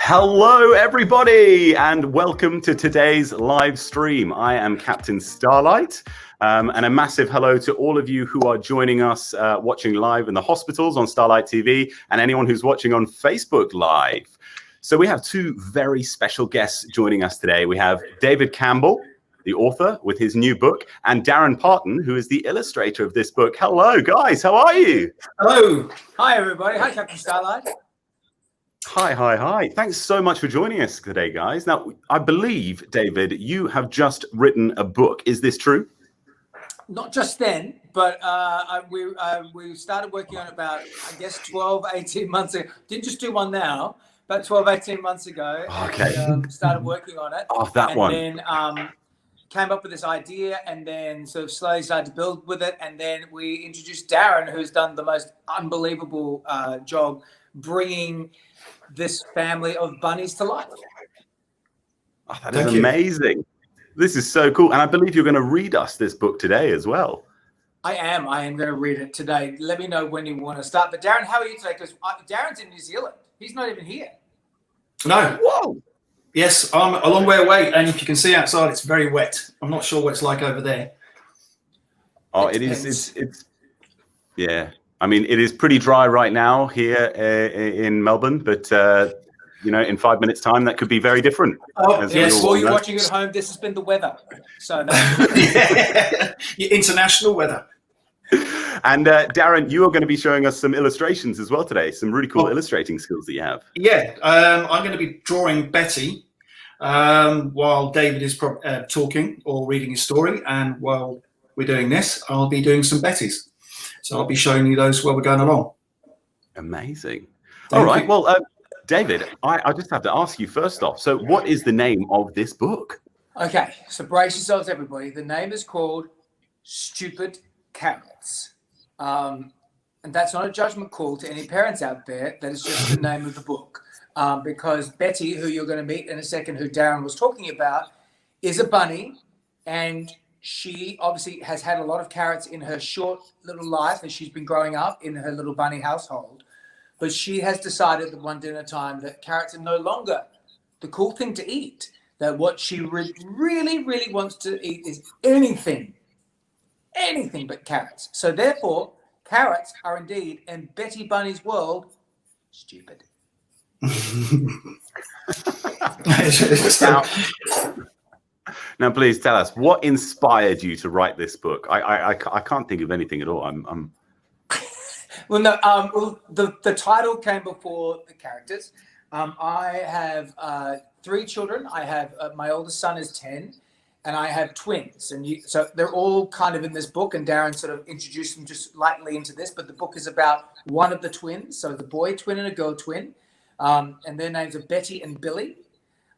Hello, everybody, and welcome to today's live stream. I am Captain Starlight, and a massive hello to all of you who are joining us watching live in the hospitals on Starlight TV, and anyone who's watching on Facebook Live. So we have two very special guests joining us today. We have David Campbell, the author, with his new book, and Daron Parton, who is the illustrator of this book. Hello, guys. How are you? Hello. Hi, everybody. Hi, Captain Starlight. Hi. Thanks so much for joining us today, guys. Now, I believe, David, you have just written a book. Is this true? Not just then, but we started working on it about, I guess, 12, 18 months ago. Didn't just do one now, about 12, 18 months ago. Okay. And, started working on it. Oh, that one. And then came up with this idea and then sort of slowly started to build with it. And then we introduced Daron, who's done the most unbelievable job bringing this family of bunnies to life. Oh, that is amazing. This is so cool. And I believe you're going to read us this book today as well. I am going to read it today. Let me know when you want to start. But Daron, how are you today? Because Darren's in New Zealand. He's not even here. No. Whoa. Yes, I'm a long way away. And if you can see outside, it's very wet. I'm not sure what it's like over there. Oh, it is. It's yeah. I mean, it is pretty dry right now here in Melbourne, but, in 5 minutes' time, that could be very different. Oh, yes. While you're watching at home, this has been the weather. So international weather. And Daron, you are going to be showing us some illustrations as well today, some really cool illustrating skills that you have. Yeah, I'm going to be drawing Betty while David is talking or reading his story. And while we're doing this, I'll be doing some Bettys. So I'll be showing you those while we're going along. Amazing. All right. Well, David, I just have to ask you first off. So what is the name of this book? Okay. So brace yourselves, everybody. The name is called Stupid Carrots. And that's not a judgment call to any parents out there. That is just the name of the book. Because Betty, who you're going to meet in a second, who Daron was talking about, is a bunny, and she obviously has had a lot of carrots in her short little life as she's been growing up in her little bunny household. But she has decided that one dinner time that carrots are no longer the cool thing to eat. That what she really wants to eat is anything but carrots. So therefore, carrots are indeed, in Betty Bunny's world, stupid. Now, please tell us, what inspired you to write this book? I can't think of anything at all. Well, no. The title came before the characters. I have 3 children. I have my oldest son is 10, and I have twins. And so they're all kind of in this book. And Daron sort of introduced them just lightly into this. But the book is about one of the twins, so the boy twin and a girl twin, and their names are Betty and Billy.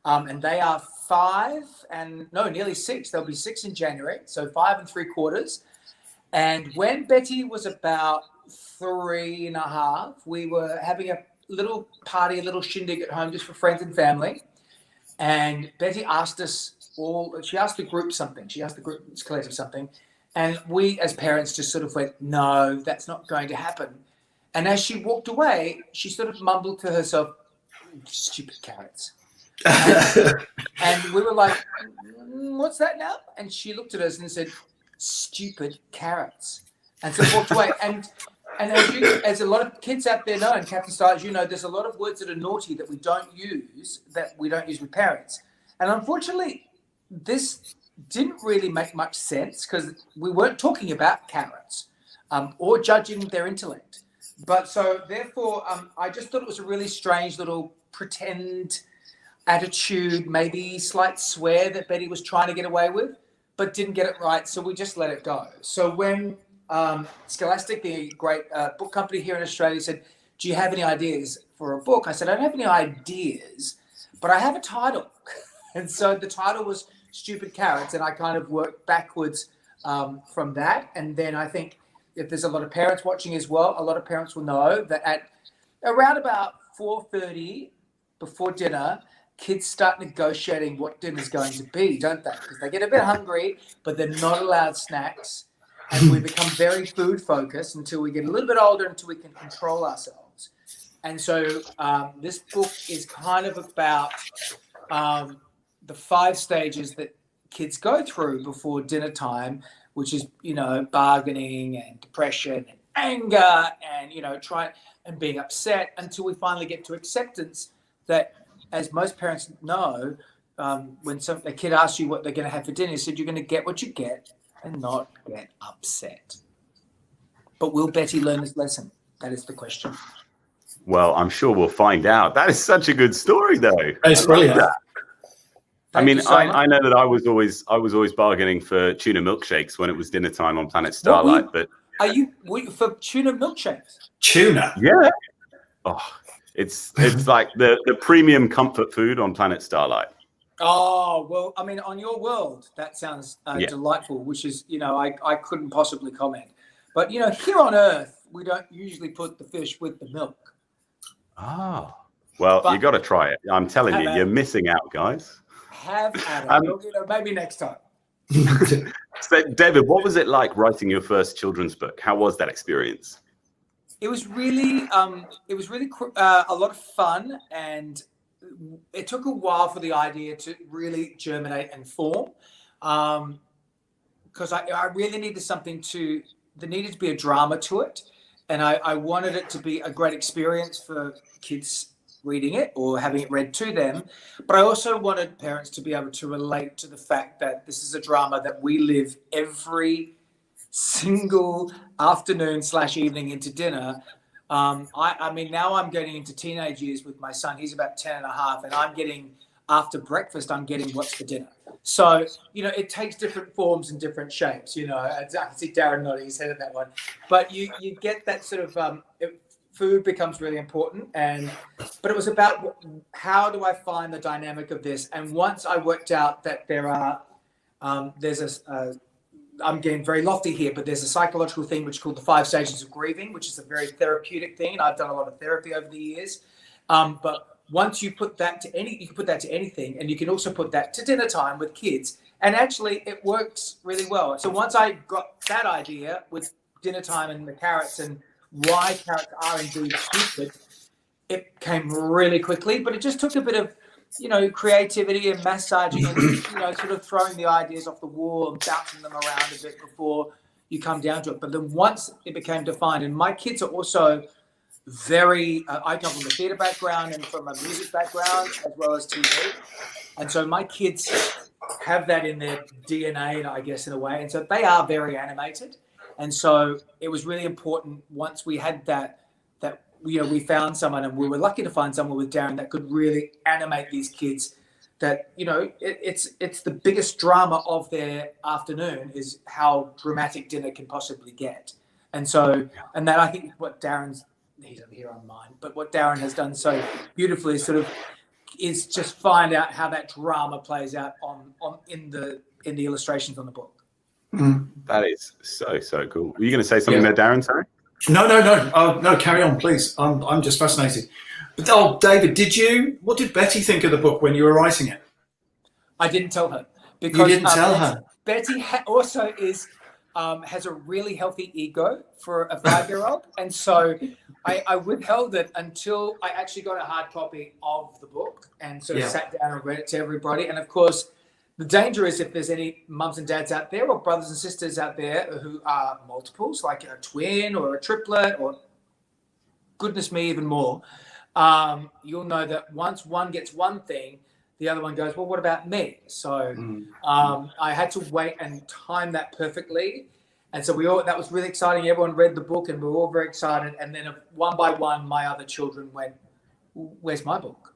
And they are 5 and nearly 6. They'll be 6 in January. So 5 3/4. And when Betty was about 3 1/2, we were having a little party, a little shindig at home just for friends and family. And Betty asked she asked the group something. She asked the group's collective something. And we as parents just sort of went, no, that's not going to happen. And as she walked away, she sort of mumbled to herself, stupid carrots. And we were like, what's that now? And she looked at us and said, stupid carrots. And so walked away. And as a lot of kids out there know, and Captain Starlight, there's a lot of words that are naughty that we don't use with parents. And unfortunately, this didn't really make much sense because we weren't talking about carrots or judging their intellect. But so therefore, I just thought it was a really strange little pretend attitude, maybe slight swear that Betty was trying to get away with, but didn't get it right. So we just let it go. So when Scholastic, the great book company here in Australia, said, do you have any ideas for a book? I said, I don't have any ideas, but I have a title. And so the title was Stupid Carrots. And I kind of worked backwards from that. And then I think if there's a lot of parents watching as well, a lot of parents will know that at around about 4:30 before dinner, kids start negotiating what dinner's going to be, don't they? Because they get a bit hungry, but they're not allowed snacks. And we become very food focused until we get a little bit older, until we can control ourselves. And so this book is kind of about the 5 stages that kids go through before dinner time, which is, bargaining and depression and anger and, trying and being upset until we finally get to acceptance that, as most parents know, when a kid asks you what they're going to have for dinner, you said you're going to get what you get and not get upset. But will Betty learn this lesson? That is the question. Well, I'm sure we'll find out. That is such a good story, though. It's brilliant. I mean, I know that I was always bargaining for tuna milkshakes when it was dinner time on Planet Starlight. But are you for tuna milkshakes? Tuna, yeah. Oh, it's like the premium comfort food on Planet Starlight. Oh well, I mean, on your world, that sounds delightful. Which is, I couldn't possibly comment. But here on Earth, we don't usually put the fish with the milk. Oh, well, you got to try it. I'm telling you, you're missing out, guys. Have at it. Maybe next time. So, David, what was it like writing your first children's book? How was that experience? It was really a lot of fun, and it took a while for the idea to really germinate and form, because I really needed something there needed to be a drama to it, and I wanted it to be a great experience for kids reading it or having it read to them. But I also wanted parents to be able to relate to the fact that this is a drama that we live every single afternoon/evening into dinner. I mean, now I'm getting into teenage years with my son. He's about 10 and a half, and after breakfast, I'm getting what's for dinner. So, it takes different forms and different shapes, I can see Daron nodding his head at that one. But you get that sort of, food becomes really important. But it was about how do I find the dynamic of this? And once I worked out that I'm getting very lofty here, but there's a psychological thing which is called the 5 stages of grieving, which is a very therapeutic thing. And I've done a lot of therapy over the years. But once you put that to you can put that to anything, and you can also put that to dinner time with kids. And actually, it works really well. So once I got that idea with dinner time and the carrots and why carrots are indeed stupid, it came really quickly. But it just took a bit of, creativity and massaging and, sort of throwing the ideas off the wall and bouncing them around a bit before you come down to it. But then once it became defined, and my kids are also I come from a theatre background and from a music background as well as TV. And so my kids have that in their DNA, I guess, in a way. And so they are very animated. And so it was really important once we had that we found someone, and we were lucky to find someone with Daron that could really animate these kids, that, it's the biggest drama of their afternoon is how dramatic dinner can possibly get. And so, and that I think what he's over here on mine, but what Daron has done so beautifully is just find out how that drama plays out in the illustrations on the book. That is so cool. Were you going to say something there, Daron? Sorry. No. No, carry on, please. I'm just fascinated. But David, what did Betty think of the book when you were writing it? I didn't tell her, because you didn't tell her. Betty also has a really healthy ego for a 5-year-old, and so I withheld it until I actually got a hard copy of the book and sort of sat down and read it to everybody. And of course, the danger is if there's any mums and dads out there or brothers and sisters out there who are multiples, like a twin or a triplet or, goodness me, even more, you'll know that once one gets one thing, the other one goes, well, what about me? So I had to wait and time that perfectly. And so that was really exciting. Everyone read the book and we were all very excited. And then one by one, my other children went, where's my book?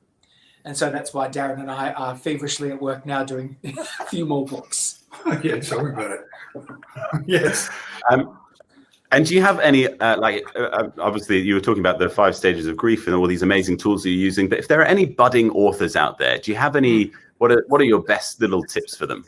And so that's why Daron and I are feverishly at work now doing a few more books. Yeah, tell me about it. Yes. And do you have any, obviously you were talking about the 5 stages of grief and all these amazing tools that you're using, but if there are any budding authors out there, do you have any, what are your best little tips for them?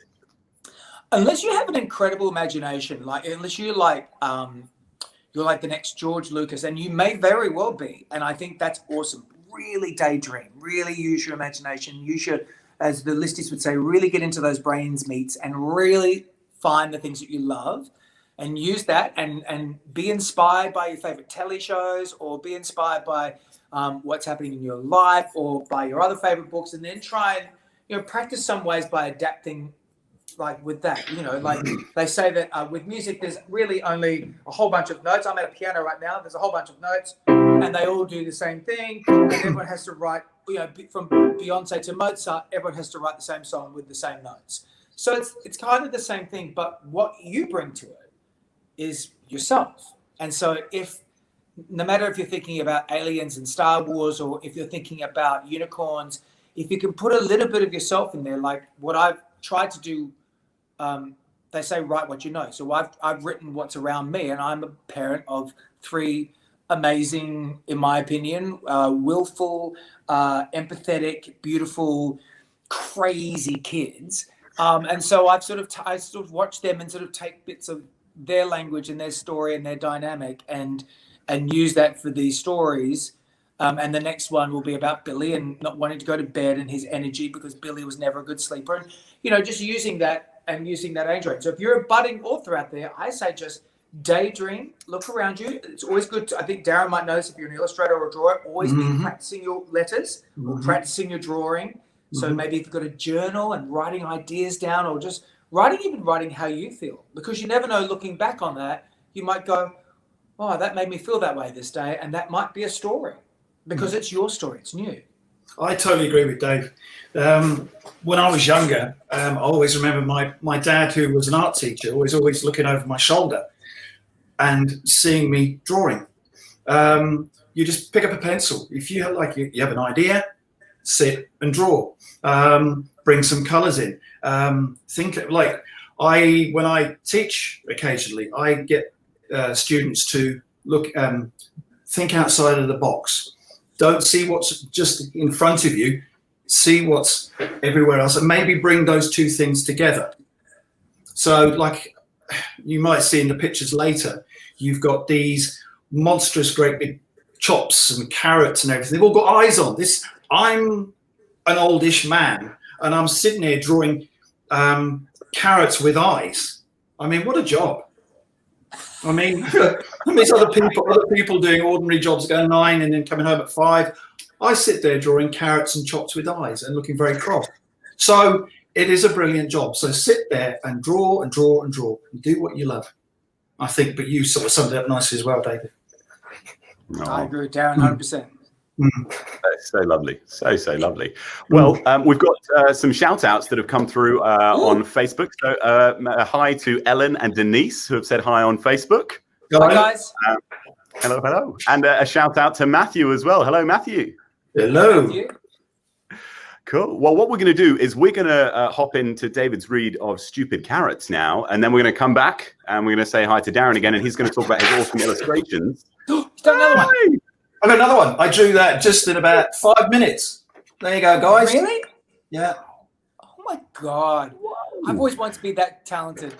Unless you have an incredible imagination, unless you're like the next George Lucas, and you may very well be, and I think that's awesome. Really daydream, really use your imagination. You should, as the listies would say, really get into those brains meats and really find the things that you love and use that and be inspired by your favorite telly shows or be inspired by what's happening in your life, or by your other favorite books, and then try and, you know, practice some ways by adapting, like with that, you know, like they say that with music, there's really only a whole bunch of notes. I'm at a piano right now. There's a whole bunch of notes, and they all do the same thing. And everyone has to write, you know, from Beyonce to Mozart, everyone has to write the same song with the same notes. So it's kind of the same thing, but what you bring to it is yourself. And so no matter if you're thinking about aliens and Star Wars, or if you're thinking about unicorns, if you can put a little bit of yourself in there, like what I've tried to do, they say write what you know. So I've written what's around me, and I'm a parent of 3 amazing, in my opinion, willful, empathetic, beautiful, crazy kids. And so I sort of watch them and sort of take bits of their language and their story and their dynamic and use that for these stories. And the next one will be about Billy and not wanting to go to bed and his energy, because Billy was never a good sleeper. And, you know, just using that age range. So if you're a budding author out there, I say just daydream, look around you. It's always good to, I think Daron might notice, if you're an illustrator or a drawer, always be practicing your letters or practicing your drawing. So maybe if you've got a journal and writing ideas down, or just writing how you feel, because you never know, looking back on that, you might go, oh, that made me feel that way this day. And that might be a story, because it's your story. It's new. I totally agree with Dave. When I was younger, I always remember my dad, who was an art teacher, always looking over my shoulder and seeing me drawing. You just pick up a pencil. If you have, you have an idea, sit and draw. Bring some colours in. When I teach occasionally, I get students to think outside of the box. Don't see what's just in front of you. See what's everywhere else, and maybe bring those 2 things together. So, like you might see in the pictures later, you've got these monstrous, great big chops and carrots and everything. They've all got eyes on this. I'm an oldish man, and I'm sitting here drawing carrots with eyes. I mean, what a job! I mean, there's other people doing ordinary jobs, going 9 and then coming home at 5. I sit there drawing carrots and chops with eyes and looking very cross. So it is a brilliant job. So sit there and draw and draw and draw and do what you love, I think. But you sort of summed it up nicely as well, David. No. I agree with Daron 100%. So lovely. So lovely. Well, we've got some shout outs that have come through on Facebook. So hi to Ellen and Denise, who have said hi on Facebook. Hi, guys. Hello. And a shout out to Matthew as well. Hello, Matthew. Hello. Matthew. Cool. Well, what we're going to do is we're going to hop into David's read of Stupid Carrots now, and then we're going to come back and we're going to say hi to Daron again, and he's going to talk about his awesome illustrations. He's done another one. I've got another one. I drew that just in about 5 minutes. There you go, guys. Really? Yeah. Oh my God. Whoa. I've always wanted to be that talented.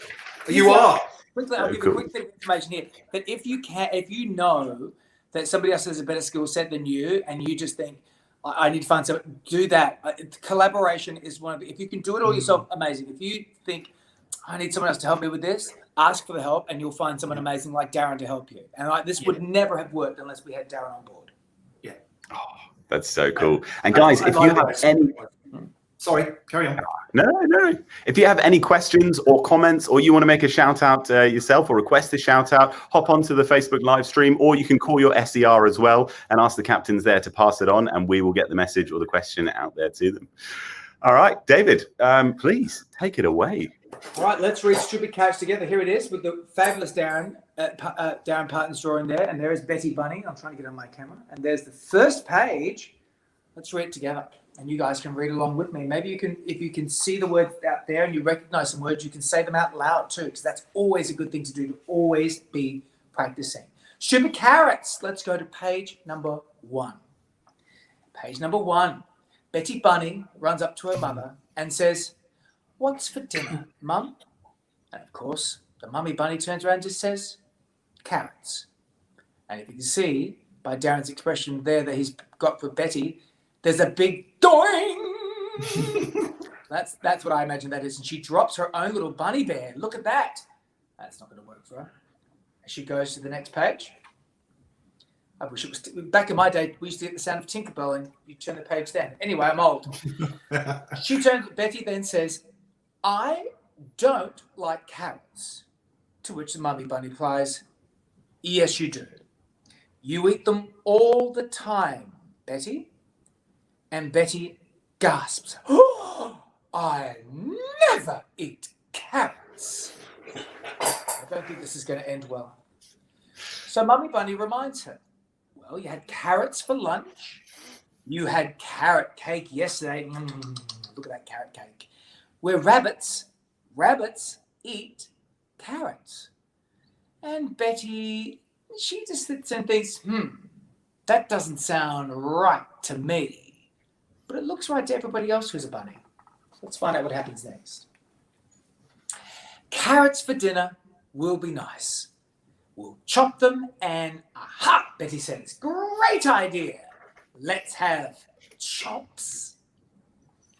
You are. Quickly, I'll give you a quick bit of information here. That if you know that somebody else has a better skill set than you, and you just think, I need to find someone, do that. Collaboration is one of the, if you can do it all yourself, amazing. If you think, I need someone else to help me with this, ask for the help, and you'll find someone amazing like Daron to help you. And this would never have worked unless we had Daron on board. Yeah. Oh, that's so cool. And guys, if you have any... Sorry, carry on. No. If you have any questions or comments, or you want to make a shout out yourself or request a shout out, hop onto the Facebook live stream, or you can call your SER as well and ask the captains there to pass it on, and we will get the message or the question out there to them. All right, David, please take it away. All right, let's read Stupid Carrots together. Here it is with the fabulous Daron Parton's drawing there, and there is Betty Bunny. I'm trying to get on my camera, and there's the first page. Let's read it together, and you guys can read along with me. Maybe you can, if you can see the words out there and you recognize some words, you can say them out loud too, because that's always a good thing to do, to always be practicing. Stupid Carrots. Let's go to page number 1. Page number 1. Betty Bunny runs up to her mother and says, "What's for dinner, Mum?" And of course, the mummy bunny turns around and just says, "Carrots." And if you can see by Daron's expression there that he's got for Betty, there's a big doing. That's what I imagine that is. And she drops her own little bunny bear. Look at that. That's not going to work for her. She goes to the next page. I wish it was back in my day. We used to get the sound of Tinkerbell, and you turn the page down. Anyway, I'm old. Betty then says, "I don't like carrots." To which the Mummy Bunny replies, "Yes, you do. You eat them all the time, Betty." And Betty gasps, "Oh, I never eat carrots." I don't think this is going to end well. So Mummy Bunny reminds her, "Well, you had carrots for lunch. You had carrot cake yesterday. Look at that carrot cake. We're rabbits. Rabbits eat carrots." And Betty, she just sits and thinks, that doesn't sound right to me. But it looks right to everybody else who's a bunny. Let's find out what happens next. "Carrots for dinner will be nice. We'll chop them and aha," Betty says, "great idea. Let's have chops."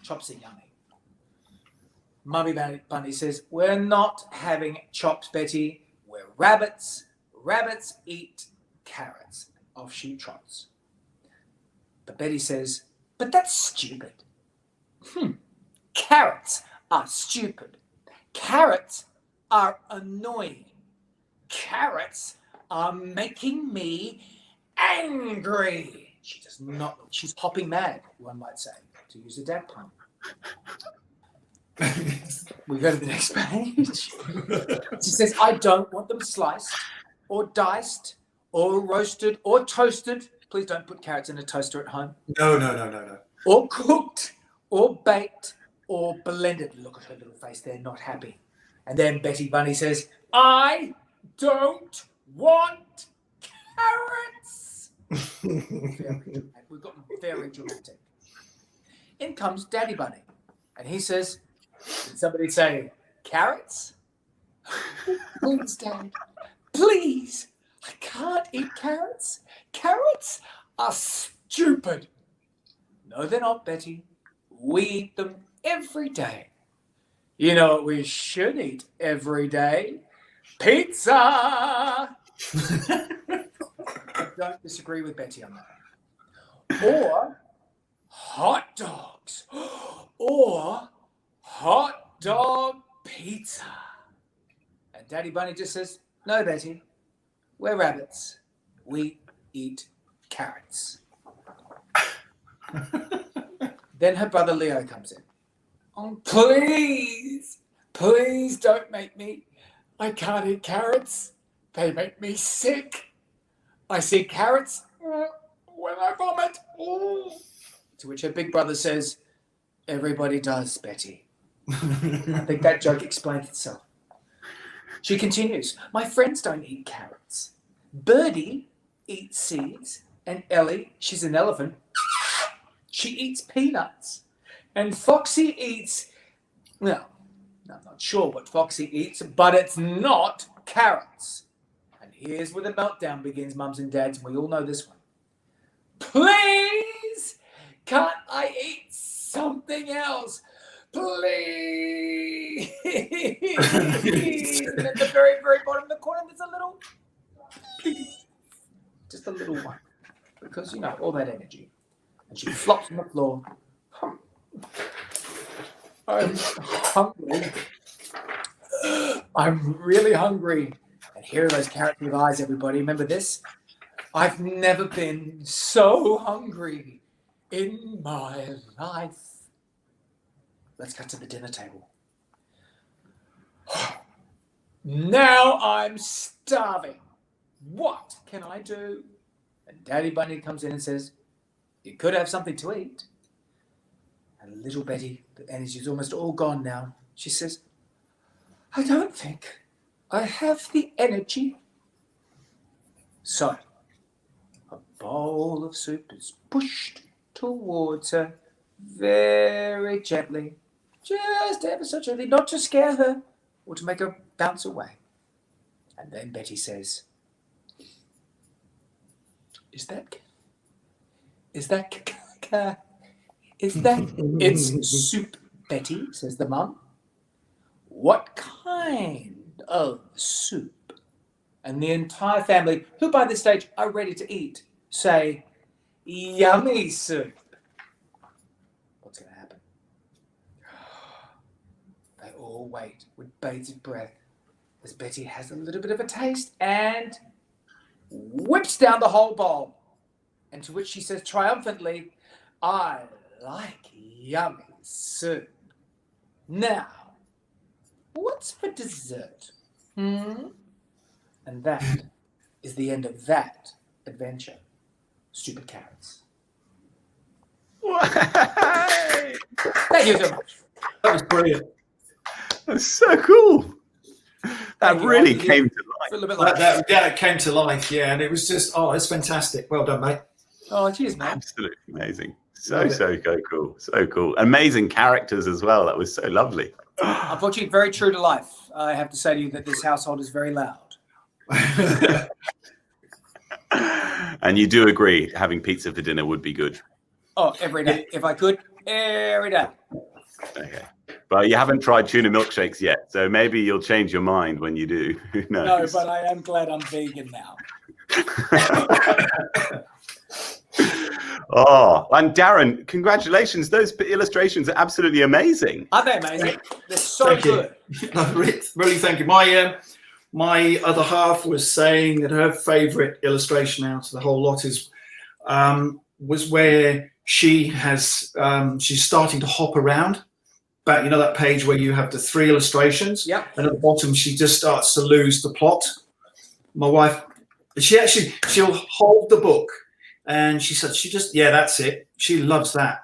Chops are yummy. Mummy Bunny says, "We're not having chops, Betty. We're rabbits. Rabbits eat carrots." Off she trots. But Betty says, "But that's stupid." Carrots are stupid. Carrots are annoying. Carrots are making me angry. She does not. She's hopping mad, one might say, to use a dad pun. We go to the next page. She says, "I don't want them sliced or diced or roasted or toasted." Please don't put carrots in a toaster at home. No. Or cooked or baked or blended. Look at her little face. They're not happy. And then Betty Bunny says, "I don't want carrots." We've got very dramatic. In comes Daddy Bunny. And he says, "Did somebody say carrots?" "Please, Dad. Please. I can't eat carrots. Carrots are stupid." "No, they're not, Betty. We eat them every day. You know what we should eat every day? Pizza." I don't disagree with Betty on that. "Or hot dogs. Or hot dog pizza." And Daddy Bunny just says, "No, Betty. We're rabbits. We eat carrots." Then her brother Leo comes in. "Oh, please, please don't make me. I can't eat carrots. They make me sick. I see carrots when I vomit." To which her big brother says, "Everybody does, Betty." I think that joke explains itself. She continues, "My friends don't eat carrots. Birdie eats seeds, and Ellie, she's an elephant, she eats peanuts. And Foxy eats, well, I'm not sure what Foxy eats, but it's not carrots." And here's where the meltdown begins, mums and dads, and we all know this one. "Please, can't I eat something else? Please." And at the very, very bottom of the corner, there's a little, just a little one. Because, you know, all that energy. And she flops on the floor. "I'm hungry. I'm really hungry." And here are those carrots with eyes, everybody. Remember this? "I've never been so hungry in my life." Let's cut to the dinner table. "Now I'm starving. What can I do?" And Daddy Bunny comes in and says, "You could have something to eat." And little Betty, the energy's almost all gone now, she says, "I don't think I have the energy." So a bowl of soup is pushed towards her very gently, just ever so gently, not to scare her or to make her bounce away. And then Betty says, Is that it's soup, Betty," says the mum. "What kind of soup?" And the entire family, who by this stage are ready to eat, say, yummy soup. What's going to happen? They all wait with bated breath as Betty has a little bit of a taste and whips down the whole bowl. And to which she says triumphantly, I like yummy soup. Now, what's for dessert? And that is the end of that adventure. Stupid carrots. Thank you so much. That was brilliant. That's so cool. That Thank you. really came to life. A little bit like Yeah, it came to life. Yeah, and it was just, it's fantastic. Well done, mate. Oh, cheers, man. Absolutely amazing. So cool. So cool. Amazing characters as well. That was so lovely. Unfortunately, very true to life. I have to say to you that this household is very loud. And you do agree having pizza for dinner would be good. Oh, every day. If I could, every day. Okay. But you haven't tried tuna milkshakes yet, so maybe you'll change your mind when you do. Who knows? No, but I am glad I'm vegan now. Oh, and Daron, congratulations. Those illustrations are absolutely amazing. Aren't they amazing? They're so good. Really, thank you. My other half was saying that her favourite illustration out of the whole lot was where she's starting to hop around. But you know that page where you have the 3 illustrations? Yep. And at the bottom she just starts to lose the plot. My wife, she'll hold the book and she said that's it. She loves that.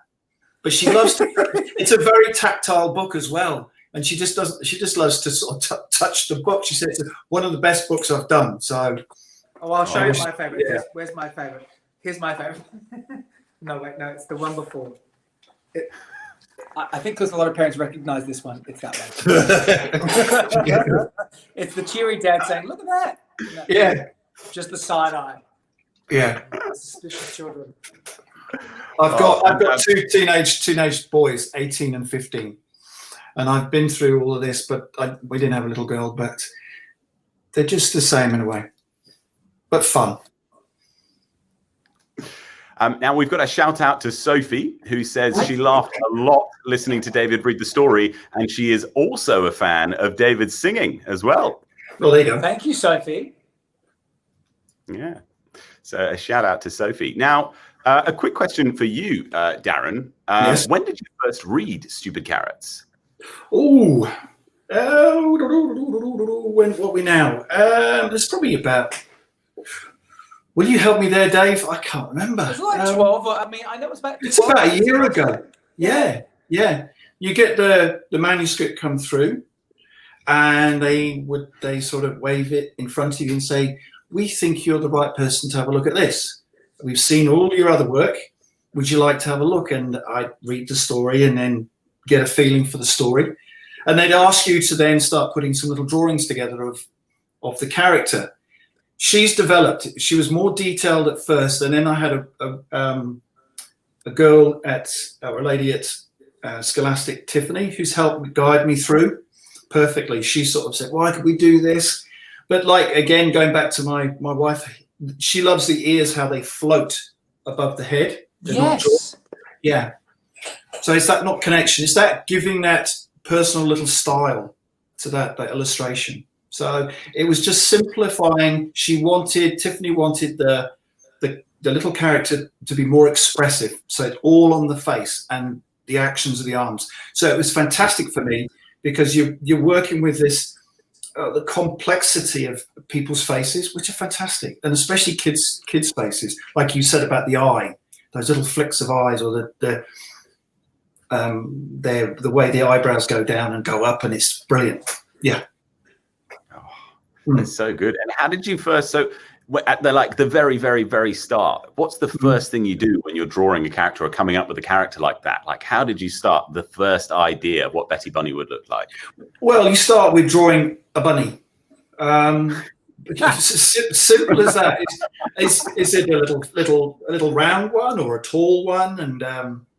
But she loves it's a very tactile book as well. And she just loves to sort of touch the book. She said it's one of the best books I've done. So I'll show you my favourite. Yeah. Where's my favourite? Here's my favourite. No, it's the one before. I think because a lot of parents recognise this one, it's that one. It's the cheery dad saying, "Look at that!" Yeah, just the side eye. Yeah, suspicious children. I've got 2 teenage boys, 18 and 15, and I've been through all of this. But we didn't have a little girl, but they're just the same in a way, but fun. Now we've got a shout out to Sophie, who says she laughed a lot listening to David read the story, and she is also a fan of David's singing as well. Well, there you go. Thank you, Sophie. Yeah. So a shout out to Sophie. Now, a quick question for you, Daron. Yes. When did you first read Stupid Carrots? When what are we now? It's probably about. Will you help me there, Dave? I can't remember. It was like 12. I mean, I know it was about 12. It's about a year ago. Yeah. You get the manuscript come through, and they sort of wave it in front of you and say, "We think you're the right person to have a look at this. We've seen all your other work. Would you like to have a look?" And I'd read the story and then get a feeling for the story. And they'd ask you to then start putting some little drawings together of the character. She's developed. She was more detailed at first, and then I had a girl a lady at Scholastic, Tiffany, who's helped guide me through perfectly. She sort of said, "Why could we do this?" But again, going back to my wife, she loves the ears, how they float above the head. Yes. Yeah. So it's that not connection. It's that giving that personal little style to that illustration. So it was just simplifying. Tiffany wanted the little character to be more expressive. So it's all on the face and the actions of the arms. So it was fantastic for me because you're working with this, the complexity of people's faces, which are fantastic. And especially kids' faces. Like you said about the eye, those little flicks of eyes, or the way the eyebrows go down and go up, and it's brilliant. Yeah. It's so good. And how did you first? So at the very, very, very start, what's the first thing you do when you're drawing a character or coming up with a character like that? Like, how did you start the first idea of what Betty Bunny would look like? Well, you start with drawing a bunny. It's as simple as that. Is it a little round one or a tall one? And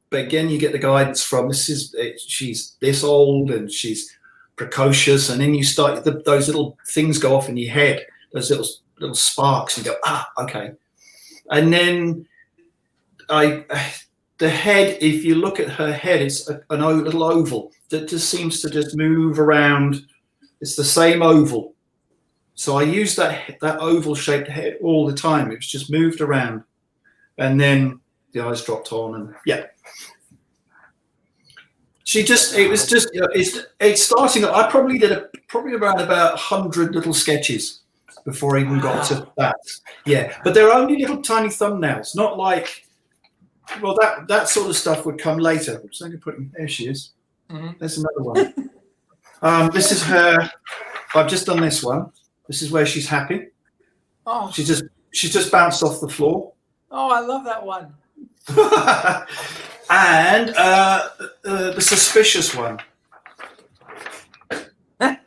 but again, you get the guidance from she's this old and she's precocious, and then you start those little things go off in your head, those little sparks, and you go, okay. And then the head, if you look at her head, it's a little oval that just seems to just move around. It's the same oval. So I use that oval shaped head all the time. It's just moved around. And then the eyes dropped on, and yeah. It's starting. I probably did around about 100 little sketches before I even got to that. Yeah, but they're only little tiny thumbnails, not like, well, that sort of stuff would come later. I'm just only putting, there she is. Mm-hmm. There's another one. This is her. I've just done this one. This is where she's happy. Oh, she's just bounced off the floor. Oh, I love that one. And the suspicious one. But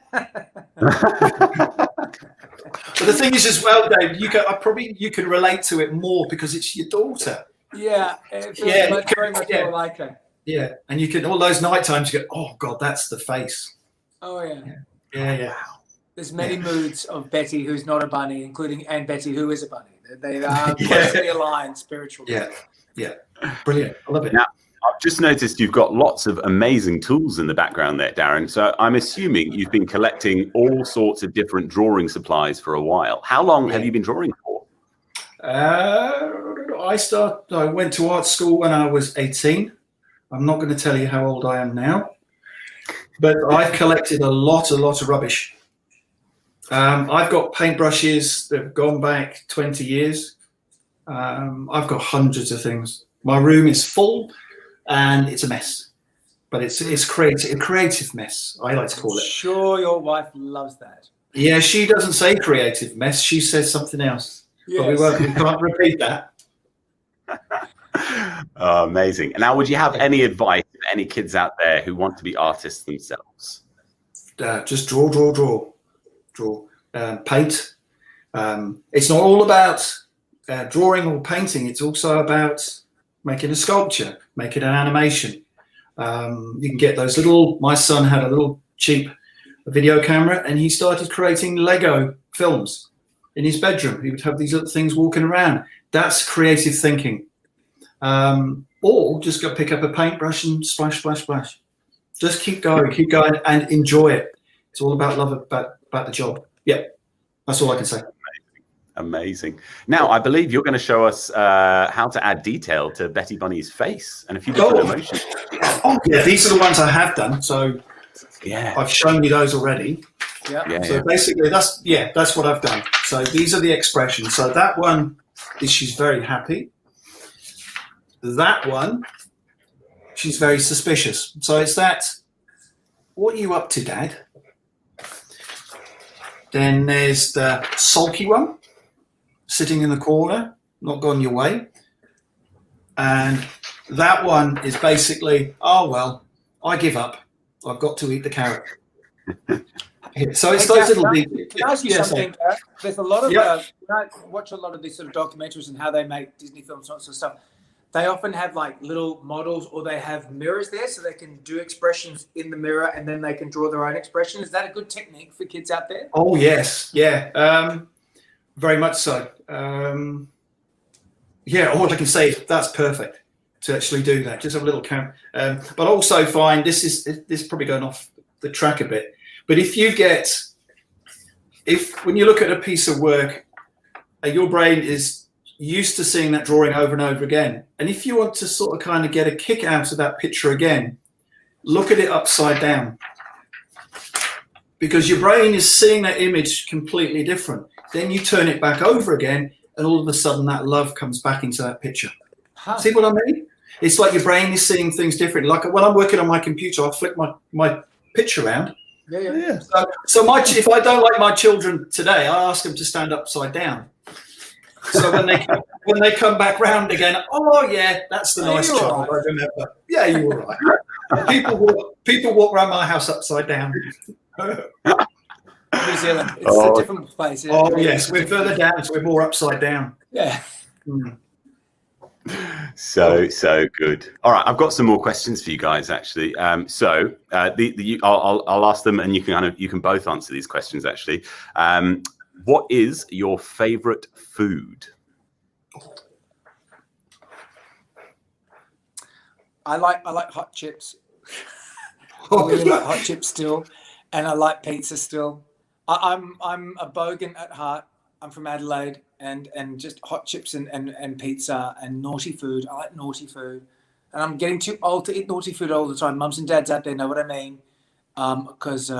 the thing is, as well, Dave, you can relate to it more because it's your daughter. Yeah, it feels very much more like her. Yeah, and you can all those night times you go, oh God, that's the face. Oh yeah. Yeah. There's many moods of Betty who's not a bunny, including and Betty who is a bunny. They are closely aligned spiritually. Yeah, brilliant. I love it. Now, I've just noticed you've got lots of amazing tools in the background there, Daron. So I'm assuming you've been collecting all sorts of different drawing supplies for a while. How long have you been drawing for? I went to art school when I was 18. I'm not going to tell you how old I am now, but I've collected a lot of rubbish. I've got paintbrushes that have gone back 20 years. I've got hundreds of things. My room is full and it's a mess, but it's a creative mess, I like to call it. Sure, your wife loves that. Yeah, she doesn't say creative mess. She says something else. Yes. But we can't repeat that. Oh, amazing. Now, would you have any advice for any kids out there who want to be artists themselves? Just draw. Paint. It's not all about drawing or painting. It's also about making a sculpture, making an animation. You can get those my son had a little cheap video camera and he started creating Lego films in his bedroom. He would have these little things walking around. That's creative thinking. Or just go pick up a paintbrush and splash. Just keep going and enjoy it. It's all about love about the job. Yeah, that's all I can say. Amazing. Now, I believe you're going to show us how to add detail to Betty Bunny's face and a few different emotions. Oh, yeah, these are the ones I have done. So yeah, I've shown you those already. Yeah. So basically, that's what I've done. So these are the expressions. So that one is she's very happy. That one, she's very suspicious. So it's that, what are you up to, Dad? Then there's the sulky one, sitting in the corner, not gone your way. And that one is basically, oh, well, I give up. I've got to eat the carrot. So it's those little things. Can I ask you something? There's a lot of, when I watch a lot of these sort of documentaries and how they make Disney films and all sorts of stuff, they often have like little models or they have mirrors there so they can do expressions in the mirror and then they can draw their own expression. Is that a good technique for kids out there? Oh, yes. Yeah. Very much so. All I can say is that's perfect to actually do that. Just have a little camera. But also find this is probably going off the track a bit. But when you look at a piece of work, your brain is used to seeing that drawing over and over again. And if you want to sort of kind of get a kick out of that picture again, look at it upside down. Because your brain is seeing that image completely different. Then you turn it back over again, and all of a sudden that love comes back into that picture. Huh. See what I mean? It's like your brain is seeing things different. Like when I'm working on my computer, I'll flick my picture around. Yeah. So if I don't like my children today, I ask them to stand upside down. So when they come back round again, oh yeah, that's the nice child. Right. I remember. Yeah, you were right. People walk around my house upside down. New Zealand, it's a different place. Oh yes, we're further down, so we're more upside down. Yeah. So good. All right, I've got some more questions for you guys actually. I'll ask them, and you can both answer these questions actually. What is your favorite food? I like hot chips. I really like hot chips still, and I like pizza still. I'm a bogan at heart. I'm from Adelaide, and just hot chips and pizza and naughty food. I like naughty food, and I'm getting too old to eat naughty food all the time. Mums and dads out there know what I mean, because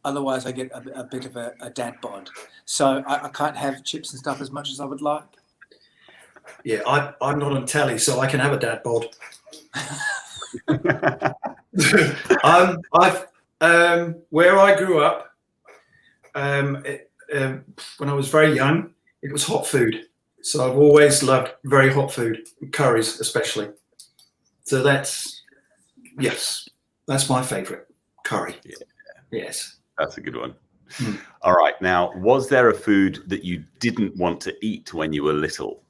otherwise I get a bit of a dad bod. So I can't have chips and stuff as much as I would like. Yeah, I'm not on telly, so I can have a dad bod. Where I grew up, when I was very young, it was hot food. So I've always loved very hot food, curries especially. So that's my favourite curry. Yeah. Yes, that's a good one. All right, now, was there a food that you didn't want to eat when you were little?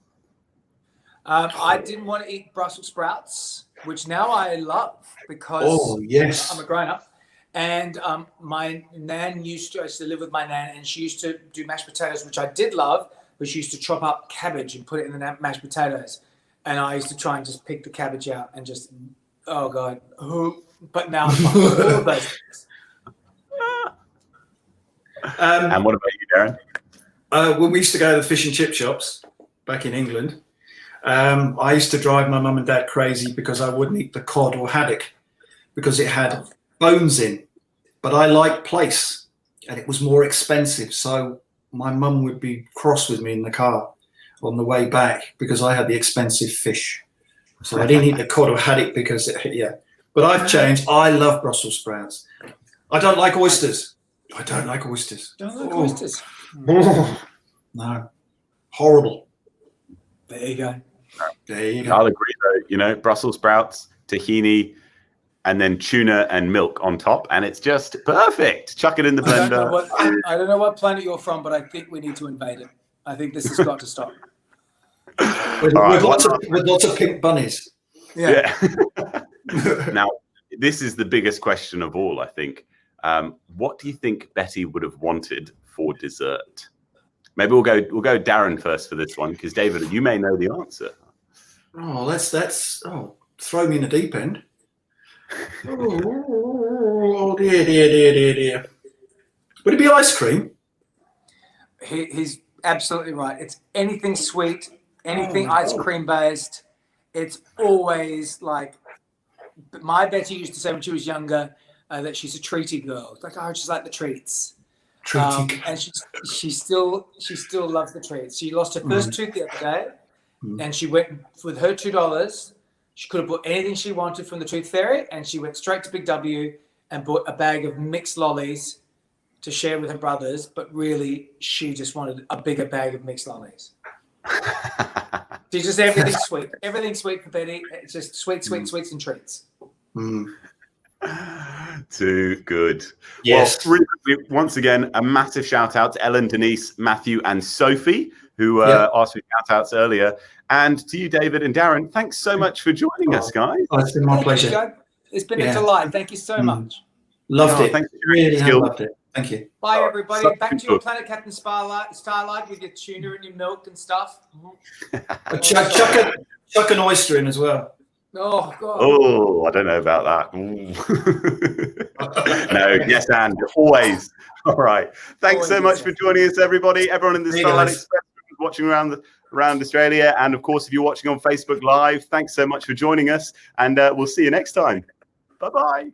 I didn't want to eat Brussels sprouts, which now I love because I'm a grown-up. And my nan I used to live with my nan, and she used to do mashed potatoes, which I did love, but she used to chop up cabbage and put it in the mashed potatoes. And I used to try and just pick the cabbage out and just, oh God. But now I'm fine with all of those things. And what about you, Daron? When we used to go to the fish and chip shops back in England, I used to drive my mum and dad crazy because I wouldn't eat the cod or haddock because it had bones in. But I liked plaice, and it was more expensive. So my mum would be cross with me in the car on the way back because I had the expensive fish. So I didn't eat the cod or haddock because, But I've changed. I love Brussels sprouts. I don't like oysters. Don't like oysters? Oh, no. Horrible. There you go. I'll agree, though. You know, Brussels sprouts, tahini, and then tuna and milk on top, and it's just perfect. Chuck it in the blender. I don't know what planet you're from, but I think we need to invade it. I think this has got to stop. With lots of pink bunnies. Yeah. Now, this is the biggest question of all, I think. What do you think Betty would have wanted for dessert? Maybe we'll go Daron first for this one, because David, you may know the answer. Oh, that's throw me in the deep end. Oh dear. Would it be ice cream? He's absolutely right. It's anything sweet, anything ice cream based. It's always like, my Betty used to say when she was younger that she's a treaty girl. It's like, oh, she's like the treats. And she still loves the treats. She lost her first tooth the other day, and she went with her $2. She could have bought anything she wanted from the Tooth Fairy, and she went straight to Big W and bought a bag of mixed lollies to share with her brothers. But really, she just wanted a bigger bag of mixed lollies. She's just everything sweet. Everything's sweet for Betty. It's just sweets and treats. Too good. Yes. Well, really, once again, a massive shout out to Ellen, Denise, Matthew, and Sophie, who asked for shout outs earlier. And to you, David and Daron, thanks so much for joining us, guys. It's been my pleasure. It's been a delight. Thank you so much. Loved it. Thanks for really loved it. Thank you. Bye, everybody. Back to your planet, Captain Starlight, with your tuna and your milk and stuff. Chuck an oyster in as well. Oh, God. Oh, I don't know about that. No, yes, and always. All right. Thanks so much for joining us, everybody. Everyone in the Starlight Express watching around Australia. And, of course, if you're watching on Facebook Live, thanks so much for joining us. And we'll see you next time. Bye-bye.